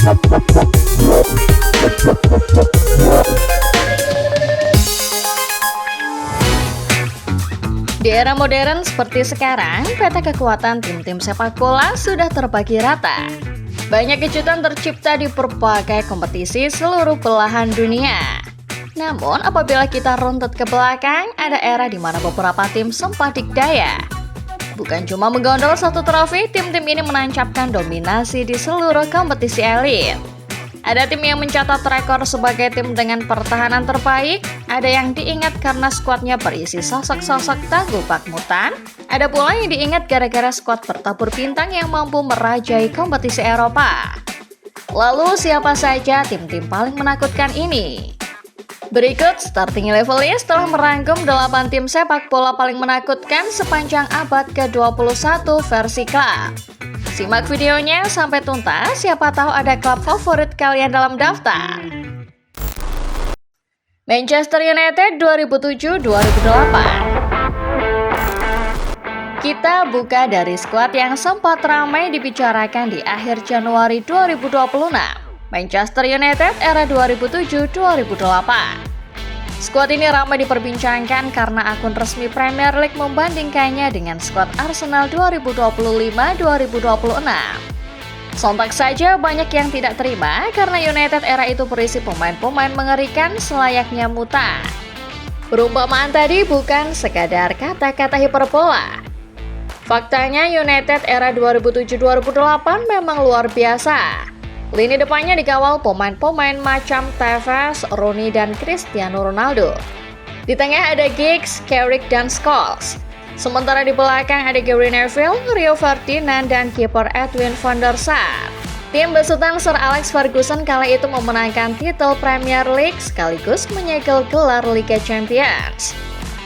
Di era modern seperti sekarang, peta kekuatan tim-tim sepak bola sudah terbagi rata. Banyak kejutan tercipta di berbagai kompetisi seluruh belahan dunia. Namun, apabila kita runtut ke belakang, ada era di mana beberapa tim sempat dikdaya. Bukan cuma menggondol satu trofi, tim-tim ini menancapkan dominasi di seluruh kompetisi elit. Ada tim yang mencatat rekor sebagai tim dengan pertahanan terbaik, ada yang diingat karena skuadnya berisi sosok-sosok tangguh bakmutan, ada pula yang diingat gara-gara skuad bertabur bintang yang mampu merajai kompetisi Eropa. Lalu siapa saja tim-tim paling menakutkan ini? Berikut starting level list telah merangkum 8 tim sepak bola paling menakutkan sepanjang abad ke-21 versi klub. Simak videonya sampai tuntas, siapa tahu ada klub favorit kalian dalam daftar. Manchester United 2007-2008. Kita buka dari skuad yang sempat ramai dibicarakan di akhir Januari 2026. Manchester United era 2007-2008. Skuad ini ramai diperbincangkan karena akun resmi Premier League membandingkannya dengan skuad Arsenal 2025-2026. Sontak saja banyak yang tidak terima karena United era itu berisi pemain-pemain mengerikan selayaknya muta. Perumpamaan tadi bukan sekadar kata-kata hiperbola. Faktanya United era 2007-2008 memang luar biasa. Lini depannya dikawal pemain-pemain macam Tevez, Rooney, dan Cristiano Ronaldo. Di tengah ada Giggs, Carrick, dan Scholes. Sementara di belakang ada Gary Neville, Rio Ferdinand, dan kiper Edwin van der Sar. Tim besutan Sir Alex Ferguson kala itu memenangkan titel Premier League sekaligus menyegel gelar Liga Champions.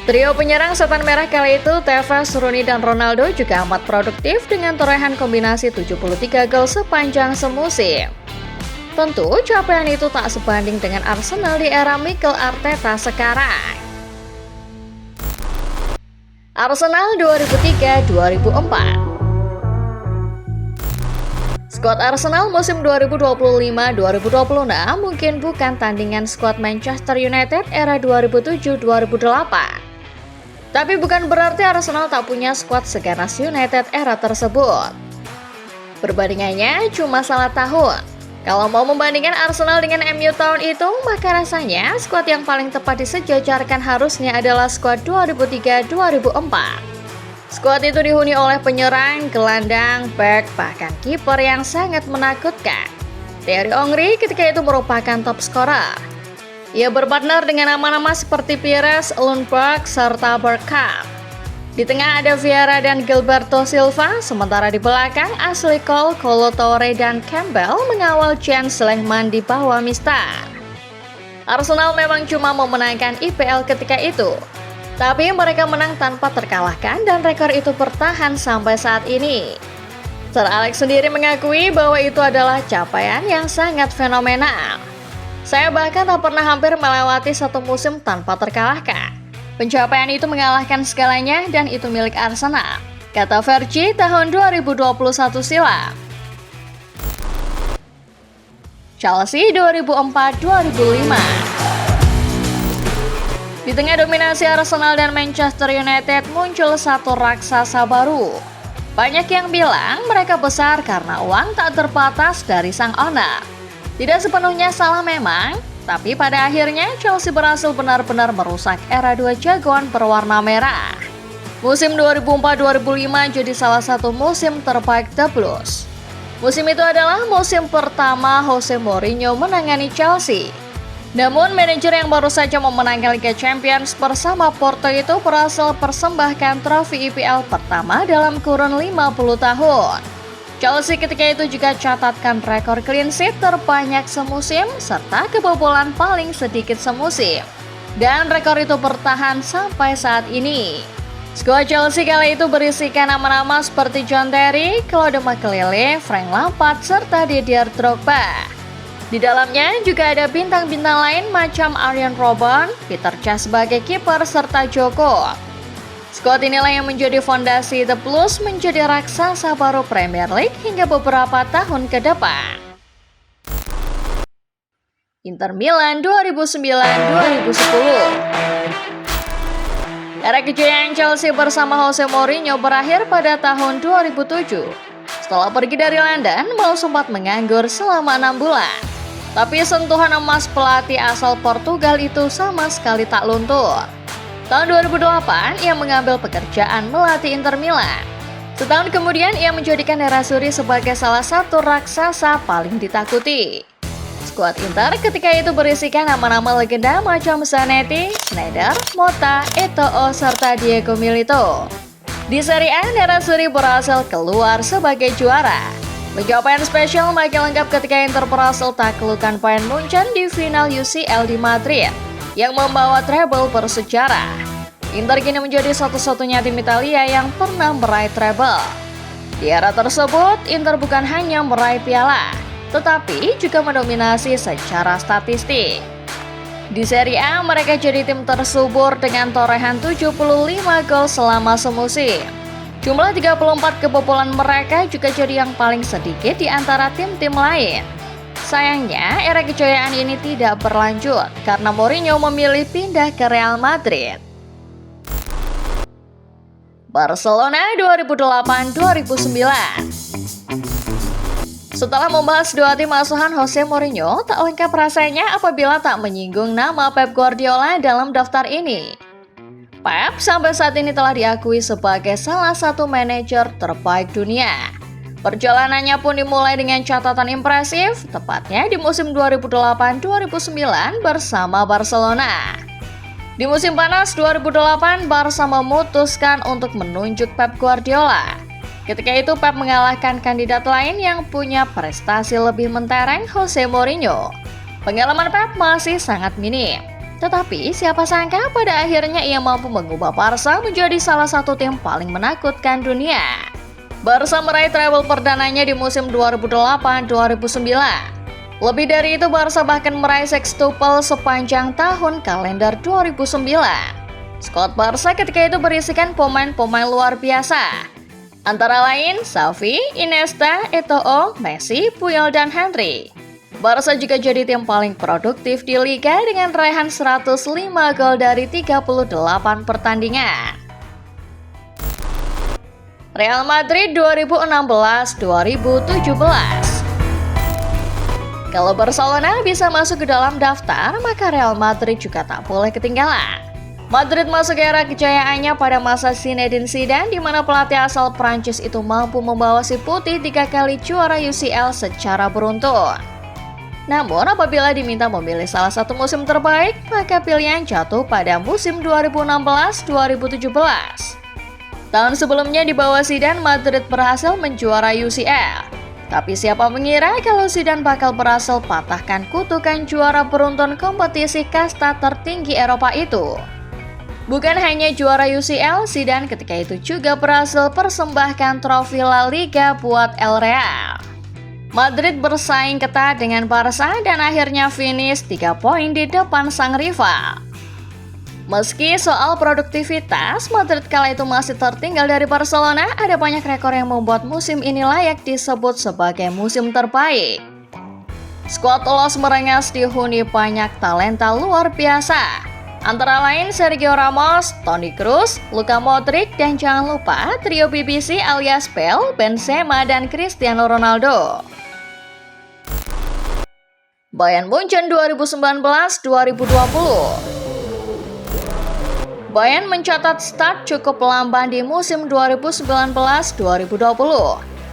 Trio penyerang setan merah kala itu, Tevez, Rooney, dan Ronaldo juga amat produktif dengan torehan kombinasi 73 gol sepanjang semusim. Tentu capaian itu tak sebanding dengan Arsenal di era Mikel Arteta sekarang. Arsenal 2003-2004. Skuad Arsenal musim 2025-2026 mungkin bukan tandingan skuad Manchester United era 2007-2008. Tapi bukan berarti Arsenal tak punya skuad seganas United era tersebut. Perbandingannya cuma salah tahun. Kalau mau membandingkan Arsenal dengan MU tahun itu, maka rasanya skuad yang paling tepat disejajarkan harusnya adalah skuad 2003-2004. Skuad itu dihuni oleh penyerang, gelandang, bek, bahkan kiper yang sangat menakutkan. Thierry Henry ketika itu merupakan top scorer. Ia berpartner dengan nama-nama seperti Pires, Lundberg, serta Bergkamp. Di tengah ada Vieira dan Gilberto Silva, sementara di belakang Ashley Cole, Kolo Toure, dan Campbell mengawal Jens Lehmann di bawah Mister. Arsenal memang cuma memenangkan IPL ketika itu, tapi mereka menang tanpa terkalahkan dan rekor itu bertahan sampai saat ini. Sir Alex sendiri mengakui bahwa itu adalah capaian yang sangat fenomenal. Saya bahkan tak pernah hampir melewati satu musim tanpa terkalahkan. Pencapaian itu mengalahkan segalanya dan itu milik Arsenal, kata Fergie tahun 2021 silam. Chelsea 2004-2005. Di tengah dominasi Arsenal dan Manchester United muncul satu raksasa baru. Banyak yang bilang mereka besar karena uang tak terbatas dari sang owner. Tidak sepenuhnya salah memang, tapi pada akhirnya Chelsea berhasil benar-benar merusak era dua jagoan berwarna merah. Musim 2004-2005 jadi salah satu musim terbaik The Blues. Musim itu adalah musim pertama Jose Mourinho menangani Chelsea. Namun manajer yang baru saja memenangkan Liga Champions bersama Porto itu berhasil persembahkan trofi IPL pertama dalam kurun 50 tahun. Chelsea ketika itu juga catatkan rekor clean sheet terbanyak semusim serta kebobolan paling sedikit semusim. Dan rekor itu bertahan sampai saat ini. Skuad Chelsea kala itu berisikan nama-nama seperti John Terry, Claude Makélélé, Frank Lampard, serta Didier Drogba. Di dalamnya juga ada bintang-bintang lain macam Arjen Robben, Peter Cech sebagai kiper, serta Joko. Skuad inilah yang menjadi fondasi The Blues menjadi raksasa baru Premier League hingga beberapa tahun ke depan. Inter Milan 2009-2010. Era kejayaan Chelsea bersama Jose Mourinho berakhir pada tahun 2007. Setelah pergi dari London, Mou sempat menganggur selama 6 bulan. Tapi sentuhan emas pelatih asal Portugal itu sama sekali tak luntur. Tahun 2008, ia mengambil pekerjaan melatih Inter Milan. Setahun kemudian, ia menjadikan Nerazzurri sebagai salah satu raksasa paling ditakuti. Skuad Inter ketika itu berisikan nama-nama legenda macam Zanetti, Sneijder, Motta, Eto'o, serta Diego Milito. Di Serie A, Nerazzurri berhasil keluar sebagai juara. Pencapaian spesial makin lengkap ketika Inter berhasil taklukan Bayern Munchen di final UCL di Madrid yang membawa treble bersejarah. Inter kini menjadi satu-satunya tim Italia yang pernah meraih treble. Di era tersebut, Inter bukan hanya meraih piala, tetapi juga mendominasi secara statistik. Di Serie A, mereka jadi tim tersubur dengan torehan 75 gol selama semusim. Jumlah 34 kebobolan mereka juga jadi yang paling sedikit di antara tim-tim lain. Sayangnya, era kejayaan ini tidak berlanjut karena Mourinho memilih pindah ke Real Madrid. Barcelona 2008-2009. Setelah membahas dua tim asuhan Jose Mourinho, tak lengkap rasanya apabila tak menyinggung nama Pep Guardiola dalam daftar ini. Pep sampai saat ini telah diakui sebagai salah satu manajer terbaik dunia. Perjalanannya pun dimulai dengan catatan impresif, tepatnya di musim 2008-2009 bersama Barcelona. Di musim panas 2008, Barca memutuskan untuk menunjuk Pep Guardiola. Ketika itu Pep mengalahkan kandidat lain yang punya prestasi lebih mentereng, Jose Mourinho. Pengalaman Pep masih sangat minim. Tetapi siapa sangka pada akhirnya ia mampu mengubah Barca menjadi salah satu tim paling menakutkan dunia. Barca meraih treble perdananya di musim 2008-2009. Lebih dari itu, Barca bahkan meraih sextuple sepanjang tahun kalender 2009. Skuad Barca ketika itu berisikan pemain-pemain luar biasa. Antara lain Xavi, Iniesta, Eto'o, Messi, Puyol, dan Henry. Barca juga jadi tim paling produktif di Liga dengan raihan 105 gol dari 38 pertandingan. Real Madrid 2016-2017. Kalau Barcelona bisa masuk ke dalam daftar, maka Real Madrid juga tak boleh ketinggalan. Madrid masuk era kejayaannya pada masa Zinedine Zidane, di mana pelatih asal Prancis itu mampu membawa si putih 3 kali juara UCL secara beruntun. Namun apabila diminta memilih salah satu musim terbaik, maka pilihan jatuh pada musim 2016-2017. Tahun sebelumnya di bawah Zidane, Madrid berhasil menjuara UCL. Tapi siapa mengira kalau Zidane bakal berhasil patahkan kutukan juara beruntun kompetisi kasta tertinggi Eropa itu. Bukan hanya juara UCL, Zidane ketika itu juga berhasil persembahkan trofi La Liga buat El Real. Madrid bersaing ketat dengan Barca dan akhirnya finish 3 poin di depan sang rival. Meski soal produktivitas, Madrid kala itu masih tertinggal dari Barcelona, ada banyak rekor yang membuat musim ini layak disebut sebagai musim terbaik. Skuad Los Merengues dihuni banyak talenta luar biasa. Antara lain Sergio Ramos, Toni Kroos, Luka Modric, dan jangan lupa trio BBC alias Bale, Benzema, dan Cristiano Ronaldo. Bayern Munchen 2019-2020. Bayern mencatat start cukup lamban di musim 2019-2020.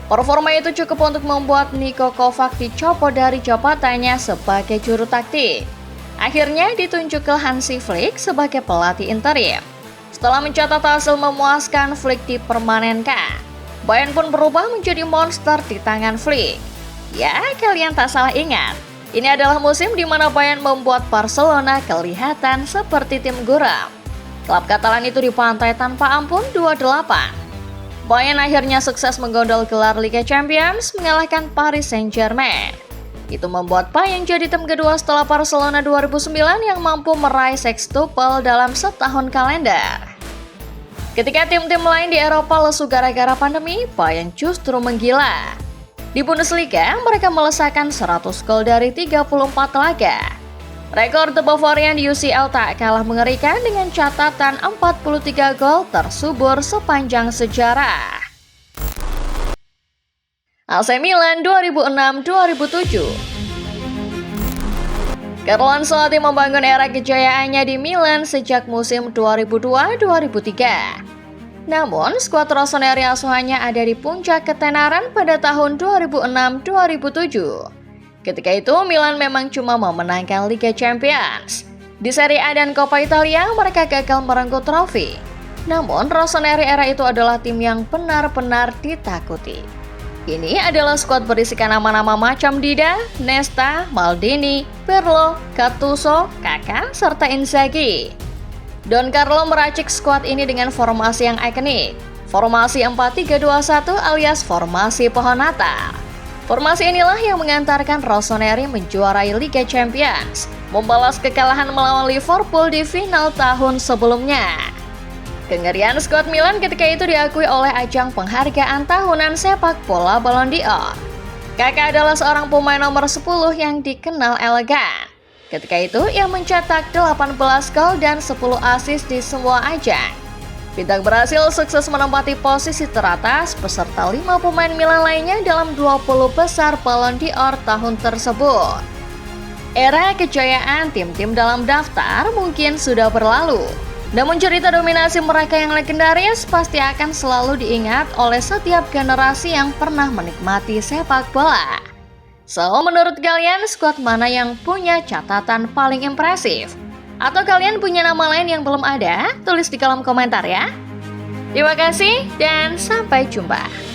Performa itu cukup untuk membuat Niko Kovac dicopot dari jabatannya sebagai juru taktik. Akhirnya ditunjuk ke Hansi Flick sebagai pelatih interim. Setelah mencatat hasil memuaskan, Flick dipermanenkan. Bayern pun berubah menjadi monster di tangan Flick. Ya, kalian tak salah ingat. Ini adalah musim di mana Bayern membuat Barcelona kelihatan seperti tim guram. Klub Katalan itu dipantai tanpa ampun 2-8. Bayern akhirnya sukses menggondol gelar Liga Champions mengalahkan Paris Saint-Germain. Itu membuat Bayern jadi tim kedua setelah Barcelona 2009 yang mampu meraih sextuple dalam setahun kalender. Ketika tim-tim lain di Eropa lesu gara-gara pandemi, Bayern justru menggila. Di Bundesliga, mereka melesakkan 100 gol dari 34 laga. Rekor The Bavarian di UCL tak kalah mengerikan dengan catatan 43 gol tersubur sepanjang sejarah. AC Milan 2006-2007. Carlo Ancelotti membangun era kejayaannya di Milan sejak musim 2002-2003. Namun, skuad rossoneri asuhannya ada di puncak ketenaran pada tahun 2006-2007. Ketika itu, Milan memang cuma memenangkan Liga Champions. Di Serie A dan Coppa Italia, mereka gagal merengkuh trofi. Namun, rossoneri era itu adalah tim yang benar-benar ditakuti. Ini adalah skuad berisikan nama-nama macam Dida, Nesta, Maldini, Pirlo, Gattuso, Kakak, serta Inzaghi. Don Carlo meracik skuad ini dengan formasi yang ikonik, formasi 4-3-2-1 alias formasi pohon Natal. Formasi inilah yang mengantarkan rossoneri menjuarai Liga Champions, membalas kekalahan melawan Liverpool di final tahun sebelumnya. Kengerian skuad Milan ketika itu diakui oleh ajang penghargaan tahunan sepak bola Ballon d'Or. Kakak adalah seorang pemain nomor 10 yang dikenal elegan. Ketika itu, ia mencetak 18 gol dan 10 assist di semua ajang. Bintang berhasil sukses menempati posisi teratas beserta 5 pemain Milan lainnya dalam 20 besar Ballon d'Or tahun tersebut. Era kejayaan tim-tim dalam daftar mungkin sudah berlalu. Namun cerita dominasi mereka yang legendaris pasti akan selalu diingat oleh setiap generasi yang pernah menikmati sepak bola. So, menurut kalian skuad mana yang punya catatan paling impresif? Atau kalian punya nama lain yang belum ada? Tulis di kolom komentar ya. Terima kasih dan sampai jumpa.